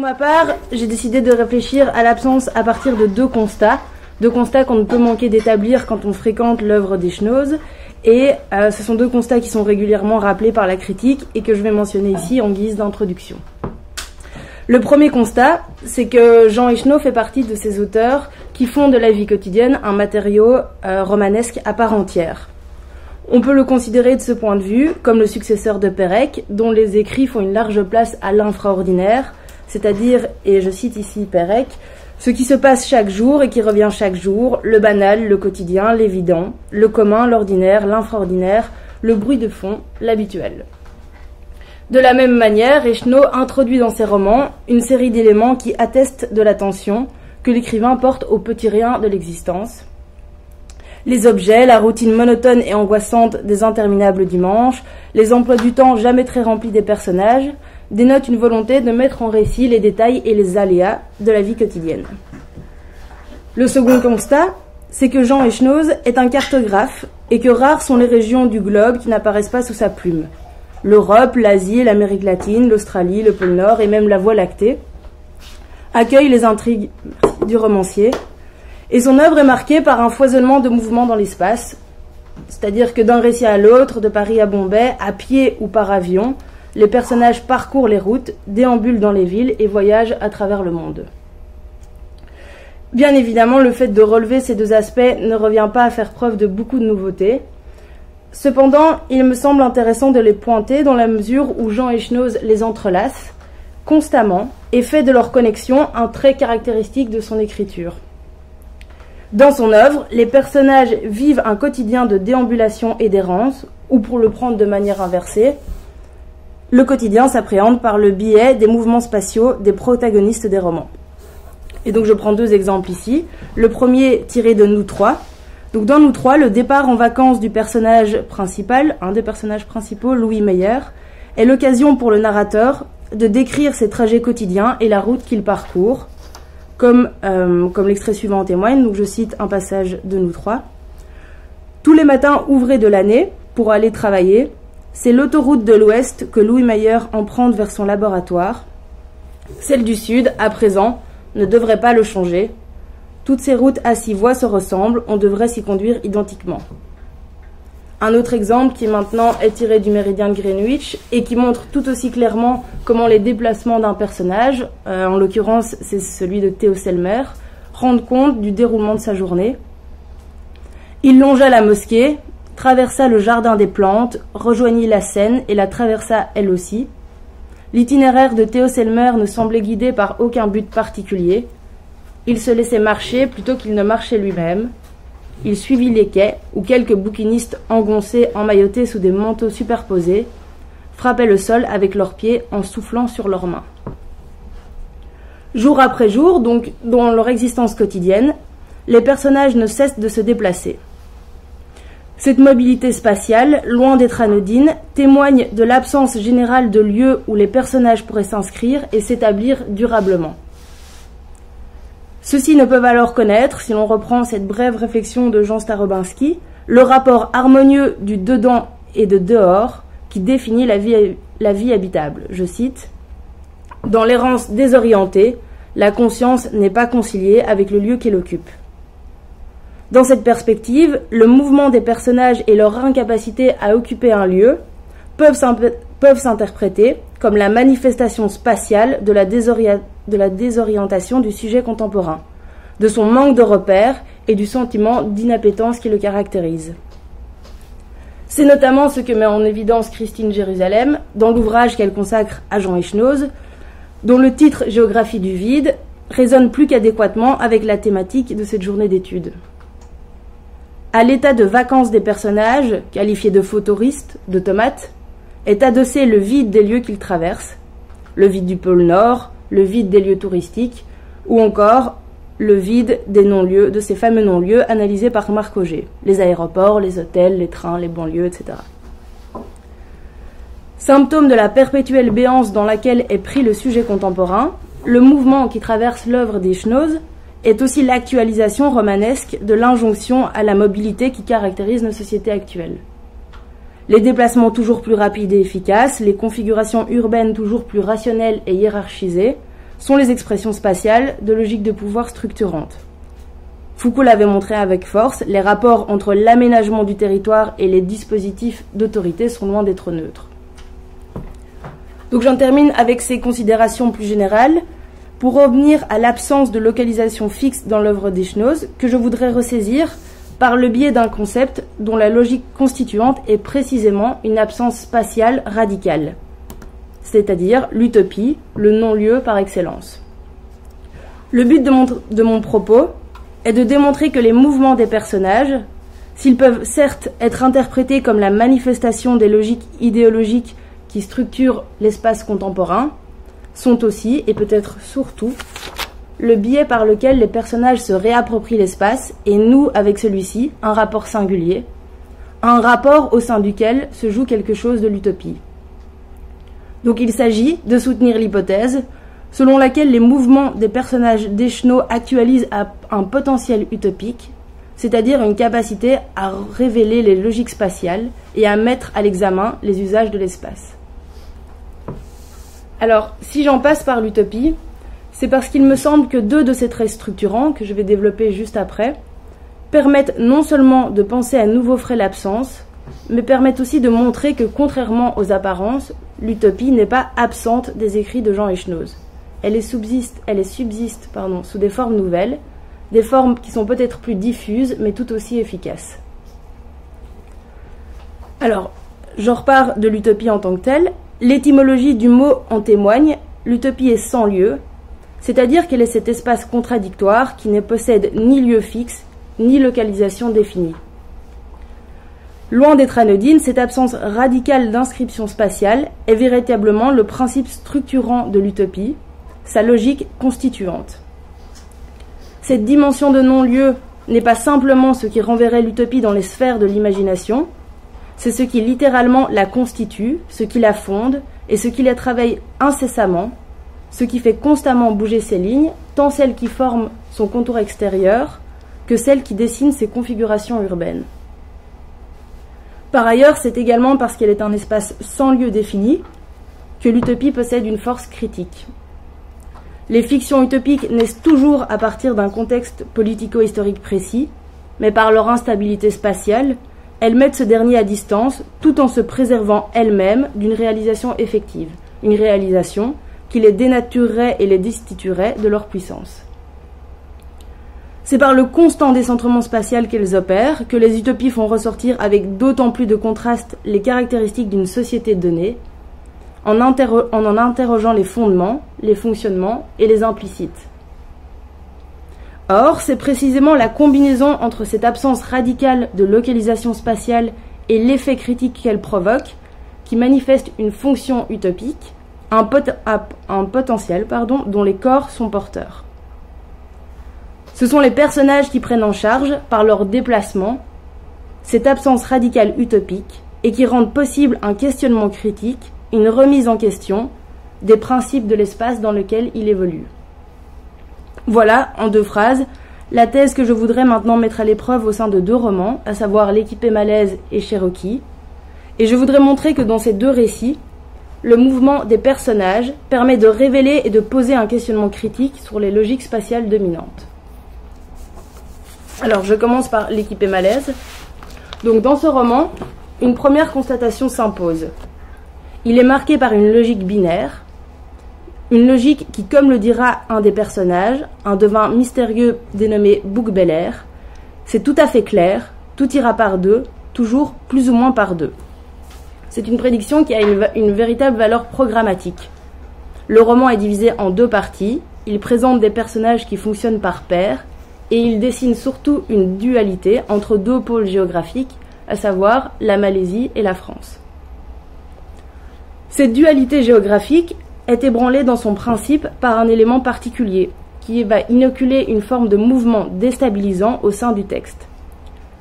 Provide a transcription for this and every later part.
Pour ma part, j'ai décidé de réfléchir à l'absence à partir de deux constats qu'on ne peut manquer d'établir quand on fréquente l'œuvre des Schnoz, et ce sont deux constats qui sont régulièrement rappelés par la critique et que je vais mentionner ici en guise d'introduction. Le premier constat, c'est que Jean Echno fait partie de ces auteurs qui font de la vie quotidienne un matériau romanesque à part entière. On peut le considérer de ce point de vue comme le successeur de Pérec, dont les écrits font une large place à l'infraordinaire, c'est-à-dire, et je cite ici Pérec, ce qui se passe chaque jour et qui revient chaque jour, le banal, le quotidien, l'évident, le commun, l'ordinaire, l'infraordinaire, le bruit de fond, l'habituel. De la même manière, Echno introduit dans ses romans une série d'éléments qui attestent de l'attention que l'écrivain porte aux petits riens de l'existence. Les objets, la routine monotone et angoissante des interminables dimanches, les emplois du temps jamais très remplis des personnages, dénotent une volonté de mettre en récit les détails et les aléas de la vie quotidienne. Le second constat, c'est que Jean Echnoz est un cartographe et que rares sont les régions du globe qui n'apparaissent pas sous sa plume. L'Europe, l'Asie, l'Amérique latine, l'Australie, le pôle Nord et même la Voie lactée accueillent les intrigues du romancier. Et son œuvre est marquée par un foisonnement de mouvements dans l'espace, c'est-à-dire que d'un récit à l'autre, de Paris à Bombay, à pied ou par avion, les personnages parcourent les routes, déambulent dans les villes et voyagent à travers le monde. Bien évidemment, le fait de relever ces deux aspects ne revient pas à faire preuve de beaucoup de nouveautés. Cependant, il me semble intéressant de les pointer dans la mesure où Jean Echnoz les entrelace constamment et fait de leur connexion un trait caractéristique de son écriture. Dans son œuvre, les personnages vivent un quotidien de déambulation et d'errance, ou pour le prendre de manière inversée, le quotidien s'appréhende par le biais des mouvements spatiaux des protagonistes des romans. Et donc je prends deux exemples ici. Le premier tiré de Nous trois. Donc dans Nous trois, le départ en vacances du personnage principal, un des personnages principaux, Louis Meyer, est l'occasion pour le narrateur de décrire ses trajets quotidiens et la route qu'il parcourt, comme l'extrait suivant en témoigne. Donc je cite un passage de Nous trois. Tous les matins ouvrés de l'année, pour aller travailler, c'est l'autoroute de l'Ouest que Louis Meyer emprunte vers son laboratoire. Celle du Sud, à présent, ne devrait pas le changer. Toutes ces routes à 6 voies se ressemblent, on devrait s'y conduire identiquement. Un autre exemple qui maintenant est tiré du méridien de Greenwich et qui montre tout aussi clairement comment les déplacements d'un personnage, en l'occurrence c'est celui de Théo Selmer, rendent compte du déroulement de sa journée. Il longea la mosquée, traversa le jardin des plantes, rejoignit la Seine et la traversa elle aussi. L'itinéraire de Théo Selmer ne semblait guidé par aucun but particulier. Il se laissait marcher plutôt qu'il ne marchait lui-même. Il suivit les quais, où quelques bouquinistes engoncés, emmaillotés sous des manteaux superposés, frappaient le sol avec leurs pieds en soufflant sur leurs mains. Jour après jour, donc dans leur existence quotidienne, les personnages ne cessent de se déplacer. Cette mobilité spatiale, loin d'être anodine, témoigne de l'absence générale de lieux où les personnages pourraient s'inscrire et s'établir durablement. Ceux-ci ne peuvent alors connaître, si l'on reprend cette brève réflexion de Jean Starobinski, le rapport harmonieux du dedans et de dehors qui définit la vie habitable. Je cite, « Dans l'errance désorientée, la conscience n'est pas conciliée avec le lieu qu'elle occupe. » Dans cette perspective, le mouvement des personnages et leur incapacité à occuper un lieu peuvent s'interpréter comme la manifestation spatiale de la désorientation du sujet contemporain, de son manque de repères et du sentiment d'inappétence qui le caractérise. C'est notamment ce que met en évidence Christine Jérusalem dans l'ouvrage qu'elle consacre à Jean Echnoz, dont le titre « Géographie du vide » résonne plus qu'adéquatement avec la thématique de cette journée d'études. À l'état de vacances des personnages, qualifiés de faux touristes, de tomates, est adossé le vide des lieux qu'ils traversent, le vide du pôle Nord, le vide des lieux touristiques, ou encore le vide des non-lieux, de ces fameux non-lieux analysés par Marc Auger, les aéroports, les hôtels, les trains, les banlieues, etc. Symptôme de la perpétuelle béance dans laquelle est pris le sujet contemporain, le mouvement qui traverse l'œuvre d'Echnoz est aussi l'actualisation romanesque de l'injonction à la mobilité qui caractérise nos sociétés actuelles. Les déplacements toujours plus rapides et efficaces, les configurations urbaines toujours plus rationnelles et hiérarchisées, sont les expressions spatiales de logiques de pouvoir structurantes. Foucault l'avait montré avec force, les rapports entre l'aménagement du territoire et les dispositifs d'autorité sont loin d'être neutres. Donc j'en termine avec ces considérations plus générales pour revenir à l'absence de localisation fixe dans l'œuvre d'Echnoz que je voudrais ressaisir par le biais d'un concept dont la logique constituante est précisément une absence spatiale radicale, c'est-à-dire l'utopie, le non-lieu par excellence. Le but de mon propos est de démontrer que les mouvements des personnages, s'ils peuvent certes être interprétés comme la manifestation des logiques idéologiques qui structurent l'espace contemporain, sont aussi, et peut-être surtout, le biais par lequel les personnages se réapproprient l'espace et nouent avec celui-ci un rapport singulier, un rapport au sein duquel se joue quelque chose de l'utopie. Donc il s'agit de soutenir l'hypothèse selon laquelle les mouvements des personnages d'Echnoz actualisent un potentiel utopique, c'est-à-dire une capacité à révéler les logiques spatiales et à mettre à l'examen les usages de l'espace. Alors, si j'en passe par l'utopie, c'est parce qu'il me semble que deux de ces traits structurants, que je vais développer juste après, permettent non seulement de penser à nouveau frais l'absence, mais permettent aussi de montrer que, contrairement aux apparences, l'utopie n'est pas absente des écrits de Jean Echnoz. Elle subsiste sous des formes nouvelles, des formes qui sont peut-être plus diffuses, mais tout aussi efficaces. Alors, je repars de l'utopie en tant que telle. L'étymologie du mot en témoigne, l'utopie est sans lieu, c'est-à-dire qu'elle est cet espace contradictoire qui ne possède ni lieu fixe, ni localisation définie. Loin d'être anodine, cette absence radicale d'inscription spatiale est véritablement le principe structurant de l'utopie, sa logique constituante. Cette dimension de non-lieu n'est pas simplement ce qui renverrait l'utopie dans les sphères de l'imagination, c'est ce qui littéralement la constitue, ce qui la fonde et ce qui la travaille incessamment, ce qui fait constamment bouger ses lignes, tant celles qui forment son contour extérieur que celles qui dessinent ses configurations urbaines. Par ailleurs, c'est également parce qu'elle est un espace sans lieu défini que l'utopie possède une force critique. Les fictions utopiques naissent toujours à partir d'un contexte politico-historique précis, mais par leur instabilité spatiale, elles mettent ce dernier à distance tout en se préservant elles-mêmes d'une réalisation effective, une réalisation qui les dénaturerait et les destituerait de leur puissance. C'est par le constant décentrement spatial qu'elles opèrent que les utopies font ressortir avec d'autant plus de contraste les caractéristiques d'une société donnée, en interrogeant les fondements, les fonctionnements et les implicites. Or, c'est précisément la combinaison entre cette absence radicale de localisation spatiale et l'effet critique qu'elle provoque qui manifeste une fonction utopique, un potentiel dont les corps sont porteurs. Ce sont les personnages qui prennent en charge, par leur déplacement, cette absence radicale utopique et qui rendent possible un questionnement critique, une remise en question des principes de l'espace dans lequel il évolue. Voilà, en 2 phrases, la thèse que je voudrais maintenant mettre à l'épreuve au sein de 2 romans, à savoir L'équipée malaise et Cherokee. Et je voudrais montrer que dans ces 2 récits, le mouvement des personnages permet de révéler et de poser un questionnement critique sur les logiques spatiales dominantes. Alors, je commence par L'équipée malaise. Donc, dans ce roman, une première constatation s'impose. Il est marqué par une logique binaire, une logique qui, comme le dira un des personnages, un devin mystérieux dénommé Bouc Bel-Air, c'est tout à fait clair, tout ira par 2, toujours plus ou moins par 2. C'est une prédiction qui a une véritable valeur programmatique. Le roman est divisé en 2 parties, il présente des personnages qui fonctionnent par paires, et il dessine surtout une dualité entre 2 pôles géographiques, à savoir la Malaisie et la France. Cette dualité géographique est ébranlée dans son principe par un élément particulier, qui va inoculer une forme de mouvement déstabilisant au sein du texte.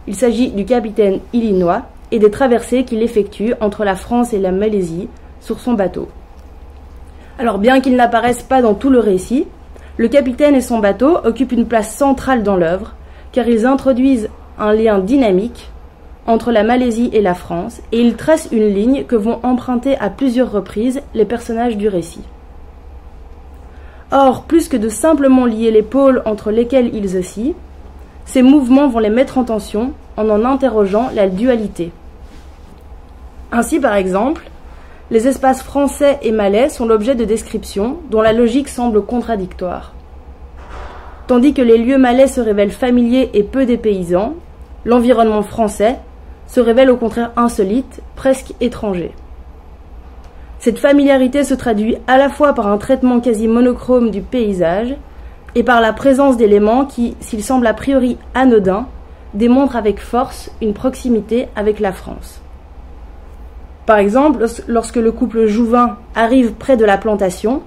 Il s'agit du capitaine Illinois et des traversées qu'il effectue entre la France et la Malaisie sur son bateau. Alors bien qu'ils n'apparaissent pas dans tout le récit, le capitaine et son bateau occupent une place centrale dans l'œuvre, car ils introduisent un lien dynamique entre la Malaisie et la France, et ils tracent une ligne que vont emprunter à plusieurs reprises les personnages du récit. Or, plus que de simplement lier les pôles entre lesquels ils oscillent, ces mouvements vont les mettre en tension en interrogeant la dualité. Ainsi, par exemple, les espaces français et malais sont l'objet de descriptions dont la logique semble contradictoire. Tandis que les lieux malais se révèlent familiers et peu dépaysants, l'environnement français se révèle au contraire insolite, presque étranger. Cette familiarité se traduit à la fois par un traitement quasi monochrome du paysage et par la présence d'éléments qui, s'ils semblent a priori anodins, démontrent avec force une proximité avec la France. Par exemple, lorsque le couple Jouvin arrive près de la plantation,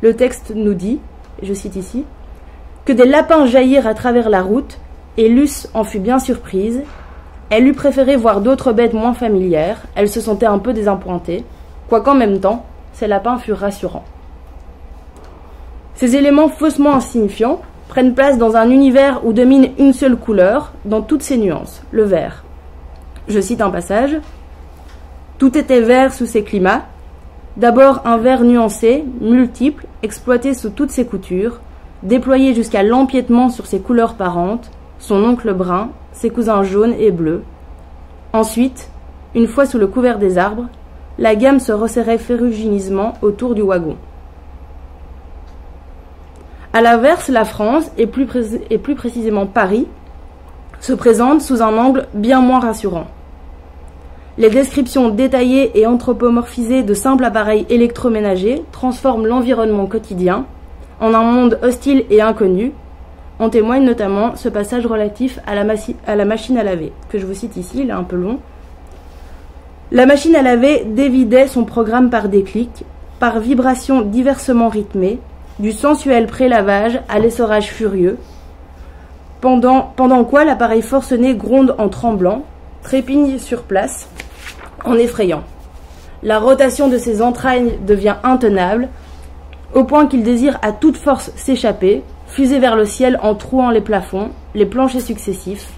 le texte nous dit, je cite ici, que des lapins jaillirent à travers la route et Luce en fut bien surprise. Elle eût préféré voir d'autres bêtes moins familières, elle se sentait un peu désappointée, quoiqu'en même temps, ces lapins furent rassurants. Ces éléments faussement insignifiants prennent place dans un univers où domine une seule couleur, dans toutes ses nuances, le vert. Je cite un passage. « Tout était vert sous ces climats, d'abord un vert nuancé, multiple, exploité sous toutes ses coutures, déployé jusqu'à l'empiètement sur ses couleurs parentes, son oncle brun, ses cousins jaunes et bleus. Ensuite, une fois sous le couvert des arbres, la gamme se resserrait ferrugineusement autour du wagon. » À l'inverse, la France, et plus précisément Paris, se présente sous un angle bien moins rassurant. Les descriptions détaillées et anthropomorphisées de simples appareils électroménagers transforment l'environnement quotidien en un monde hostile et inconnu. En témoigne notamment ce passage relatif à la machine à laver, que je vous cite ici, il est un peu long. La machine à laver dévidait son programme par déclic, par vibrations diversement rythmées, du sensuel prélavage à l'essorage furieux, pendant quoi l'appareil forcené gronde en tremblant, trépigne sur place, en effrayant. La rotation de ses entrailles devient intenable, au point qu'il désire à toute force s'échapper, fuser vers le ciel en trouant les plafonds, les planchers successifs,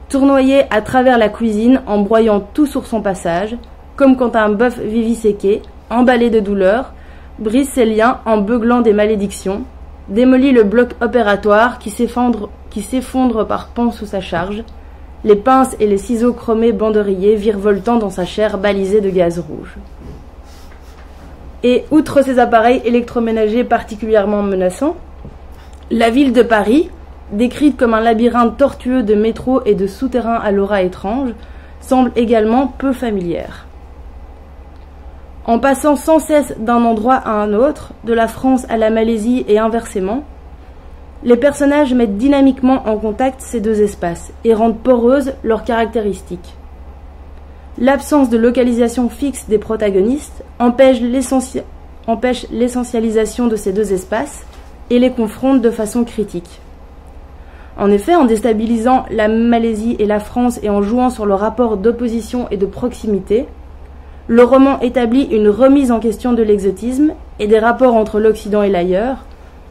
tournoyer à travers la cuisine en broyant tout sur son passage, comme quand un bœuf viviséqué, emballé de douleur, brise ses liens en beuglant des malédictions, démolit le bloc opératoire qui s'effondre par pans sous sa charge, les pinces et les ciseaux chromés banderiers virevoltant dans sa chair balisée de gaz rouge. Et outre ces appareils électroménagers particulièrement menaçants, la ville de Paris, décrite comme un labyrinthe tortueux de métros et de souterrains à l'aura étrange, semble également peu familière. En passant sans cesse d'un endroit à un autre, de la France à la Malaisie et inversement, les personnages mettent dynamiquement en contact ces deux espaces et rendent poreuses leurs caractéristiques. L'absence de localisation fixe des protagonistes empêche l'essentialisation de ces deux espaces et les confronte de façon critique. En effet, en déstabilisant la Malaisie et la France et en jouant sur le rapport d'opposition et de proximité, le roman établit une remise en question de l'exotisme et des rapports entre l'Occident et l'ailleurs,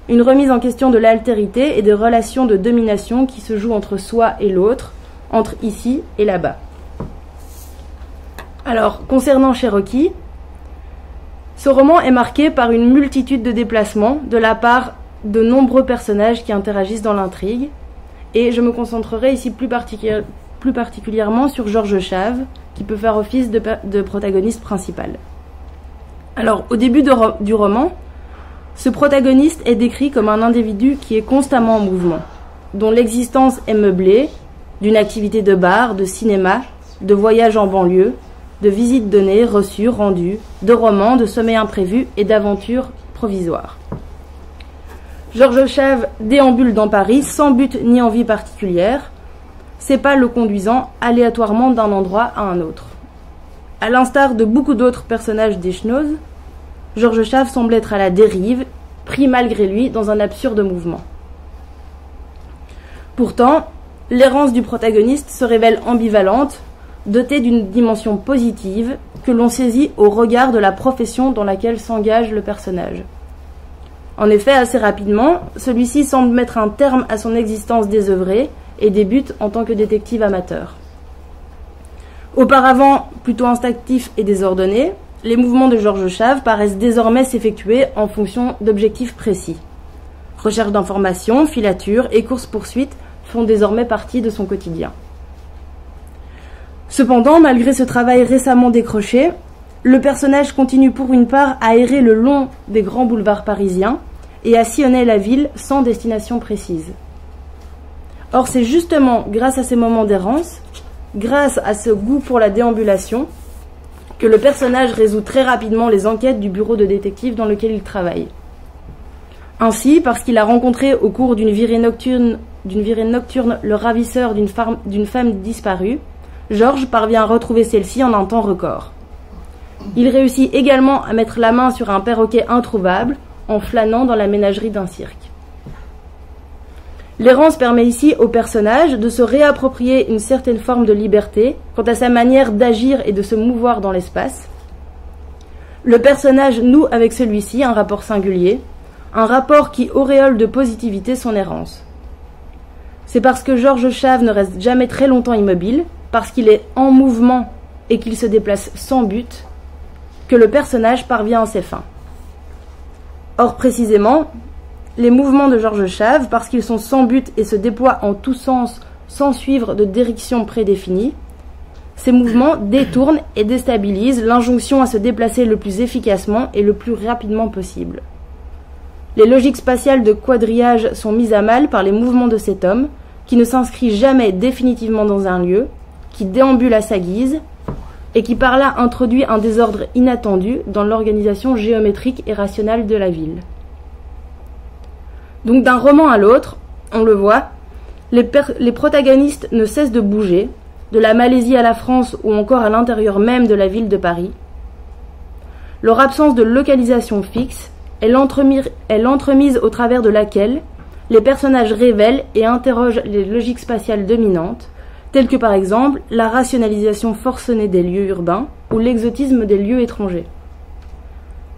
une remise en question de l'altérité et des relations de domination qui se jouent entre soi et l'autre, entre ici et là-bas. Alors, concernant Cherokee, ce roman est marqué par une multitude de déplacements de la part de nombreux personnages qui interagissent dans l'intrigue, et je me concentrerai ici plus particulièrement sur Georges Chave, qui peut faire office de protagoniste principal. Alors, au début du roman, ce protagoniste est décrit comme un individu qui est constamment en mouvement, dont l'existence est meublée d'une activité de bar, de cinéma, de voyage en banlieue, de visites données, reçues, rendues, de romans, de sommets imprévus et d'aventures provisoires. Georges Chave déambule dans Paris sans but ni envie particulière, ses pas le conduisant aléatoirement d'un endroit à un autre. À l'instar de beaucoup d'autres personnages d'Echnoz, Georges Chave semble être à la dérive, pris malgré lui dans un absurde mouvement. Pourtant, l'errance du protagoniste se révèle ambivalente, dotée d'une dimension positive que l'on saisit au regard de la profession dans laquelle s'engage le personnage. En effet, assez rapidement, celui-ci semble mettre un terme à son existence désœuvrée et débute en tant que détective amateur. Auparavant plutôt instinctif et désordonné, les mouvements de Georges Chave paraissent désormais s'effectuer en fonction d'objectifs précis. Recherche d'informations, filature et course-poursuite font désormais partie de son quotidien. Cependant, malgré ce travail récemment décroché, le personnage continue pour une part à errer le long des grands boulevards parisiens et à sillonner la ville sans destination précise. Or, c'est justement grâce à ces moments d'errance, grâce à ce goût pour la déambulation, que le personnage résout très rapidement les enquêtes du bureau de détective dans lequel il travaille. Ainsi, parce qu'il a rencontré au cours d'une virée nocturne le ravisseur d'une femme disparue, Georges parvient à retrouver celle-ci en un temps record. Il réussit également à mettre la main sur un perroquet introuvable en flânant dans la ménagerie d'un cirque. L'errance permet ici au personnage de se réapproprier une certaine forme de liberté quant à sa manière d'agir et de se mouvoir dans l'espace. Le personnage noue avec celui-ci un rapport singulier, un rapport qui auréole de positivité son errance. C'est parce que Georges Chave ne reste jamais très longtemps immobile, parce qu'il est en mouvement et qu'il se déplace sans but, que le personnage parvient à ses fins. Or, précisément, les mouvements de Georges Chave, parce qu'ils sont sans but et se déploient en tous sens sans suivre de direction prédéfinie, ces mouvements détournent et déstabilisent l'injonction à se déplacer le plus efficacement et le plus rapidement possible. Les logiques spatiales de quadrillage sont mises à mal par les mouvements de cet homme, qui ne s'inscrit jamais définitivement dans un lieu, qui déambule à sa guise, et qui par là introduit un désordre inattendu dans l'organisation géométrique et rationnelle de la ville. Donc d'un roman à l'autre, on le voit, les protagonistes ne cessent de bouger, de la Malaisie à la France ou encore à l'intérieur même de la ville de Paris. Leur absence de localisation fixe est l'entremise au travers de laquelle les personnages révèlent et interrogent les logiques spatiales dominantes, telles que par exemple la rationalisation forcenée des lieux urbains ou l'exotisme des lieux étrangers.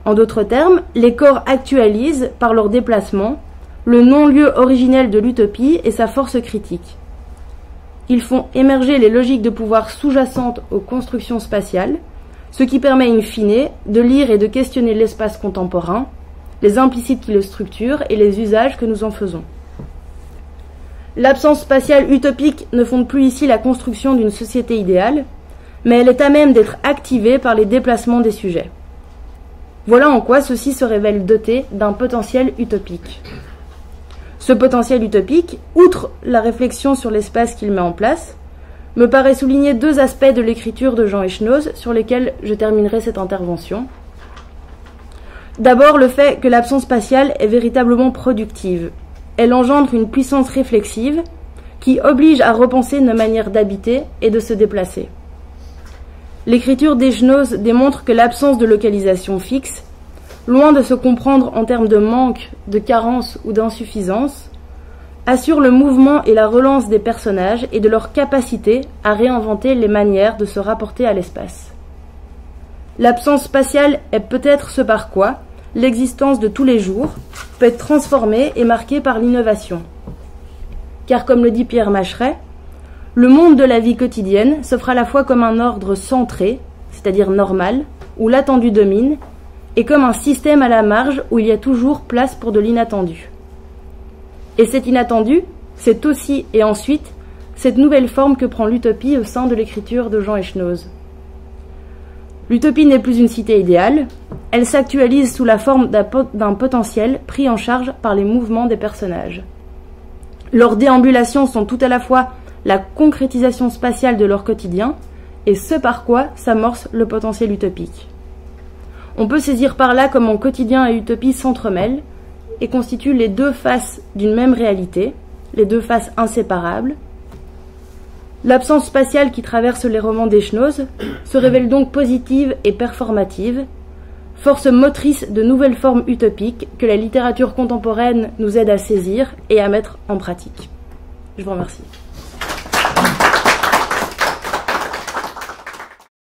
En d'autres termes, les corps actualisent, par leur déplacement, le non-lieu originel de l'utopie et sa force critique. Ils font émerger les logiques de pouvoir sous-jacentes aux constructions spatiales, ce qui permet in fine de lire et de questionner l'espace contemporain, les implicites qui le structurent et les usages que nous en faisons. L'absence spatiale utopique ne fonde plus ici la construction d'une société idéale, mais elle est à même d'être activée par les déplacements des sujets. Voilà en quoi ceux-ci se révèlent dotés d'un potentiel utopique. Ce potentiel utopique, outre la réflexion sur l'espace qu'il met en place, me paraît souligner deux aspects de l'écriture de Jean Echenoz sur lesquels je terminerai cette intervention. D'abord, le fait que l'absence spatiale est véritablement productive. Elle engendre une puissance réflexive qui oblige à repenser nos manières d'habiter et de se déplacer. L'écriture d'Echenoz démontre que l'absence de localisation fixe, loin de se comprendre en termes de manque, de carence ou d'insuffisance, assure le mouvement et la relance des personnages et de leur capacité à réinventer les manières de se rapporter à l'espace. L'absence spatiale est peut-être ce par quoi l'existence de tous les jours peut être transformée et marquée par l'innovation. Car comme le dit Pierre Macheret, le monde de la vie quotidienne s'offre à la fois comme un ordre centré, c'est-à-dire normal, où l'attendu domine, et comme un système à la marge où il y a toujours place pour de l'inattendu. Et cet inattendu, c'est aussi et ensuite cette nouvelle forme que prend l'utopie au sein de l'écriture de Jean Echenoz. L'utopie n'est plus une cité idéale, elle s'actualise sous la forme d'un potentiel pris en charge par les mouvements des personnages. Leurs déambulations sont tout à la fois la concrétisation spatiale de leur quotidien et ce par quoi s'amorce le potentiel utopique. On peut saisir par là comment quotidien et utopie s'entremêlent et constituent les deux faces d'une même réalité, les deux faces inséparables. L'absence spatiale qui traverse les romans d'Echenoz se révèle donc positive et performative, force motrice de nouvelles formes utopiques que la littérature contemporaine nous aide à saisir et à mettre en pratique. Je vous remercie.